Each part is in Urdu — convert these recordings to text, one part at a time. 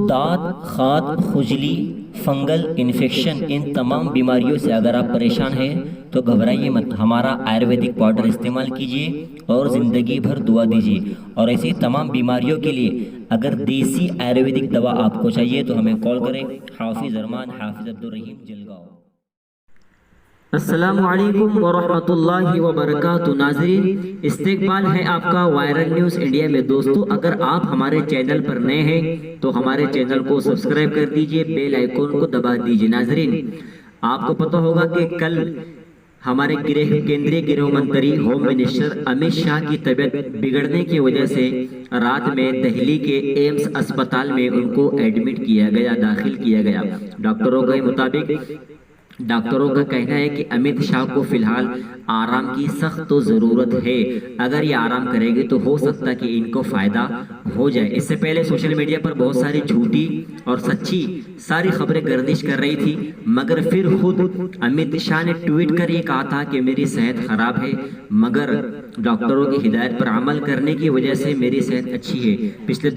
دانت، خاد، خجلی، فنگل انفیکشن، ان تمام بیماریوں سے اگر آپ پریشان ہیں تو گھبرائیے مت، ہمارا آیورویدک پاؤڈر استعمال کیجیے اور زندگی بھر دعا دیجیے۔ اور ایسی تمام بیماریوں کے لیے اگر دیسی آیورویدک دوا آپ کو چاہیے تو ہمیں کال کریں۔ حافظ ارمان، حافظ عبدالرحیم، جلگاؤں۔ السلام علیکم ورحمۃ اللہ وبرکاتہ۔ ناظرین، استقبال ہے آپ کا وائرل نیوز انڈیا میں۔ دوستو، اگر آپ ہمارے چینل پر نئے ہیں تو ہمارے چینل کو سبسکرائب کر دیجئے، بیل آئیکن کو دبا دیجئے۔ ناظرین، آپ کو پتہ ہوگا کہ کل ہمارے کیندری گرہ منتری ہوم منسٹر امت شاہ کی طبیعت بگڑنے کی وجہ سے رات میں دہلی کے ایمس اسپتال میں ان کو ایڈمٹ کیا گیا، داخل کیا گیا۔ ڈاکٹروں کے مطابق ڈاکٹروں کا کہنا ہے کہ امت شاہ کو فی الحال آرام کی سخت ضرورت ہے۔ اگر یہ آرام کرے گے تو ہو سکتا کہ ان کو فائدہ ہو جائے۔ اس سے پہلے سوشل میڈیا پر بہت ساری جھوٹی اور سچی ساری خبریں گردش کر رہی تھی، مگر پھر خود امت شاہ نے ٹویٹ کر یہ کہا تھا کہ میری صحت خراب ہے، مگر ڈاکٹروں کی ہدایت پر عمل کرنے کی وجہ سے میری صحت اچھی ہے۔ پچھلے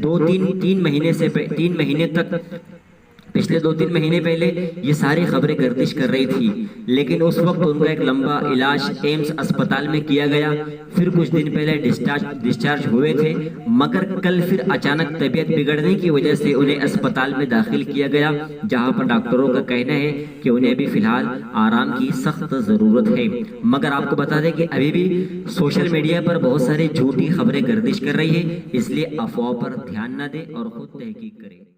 دو تین مہینے پہلے یہ ساری خبریں گردش کر رہی تھی، لیکن اس وقت ان کا ایک لمبا علاج ایمس اسپتال میں کیا گیا، پھر کچھ دن پہلے ڈسچارج ہوئے تھے، مگر کل پھر اچانک طبیعت بگڑنے کی وجہ سے انہیں اسپتال میں داخل کیا گیا، جہاں پر ڈاکٹروں کا کہنا ہے کہ انہیں بھی فی الحال آرام کی سخت ضرورت ہے۔ مگر آپ کو بتا دیں کہ ابھی بھی سوشل میڈیا پر بہت ساری جھوٹی خبریں گردش کر رہی ہے، اس لیے افواہ پر دھیان نہ دیں اور خود تحقیق کریں۔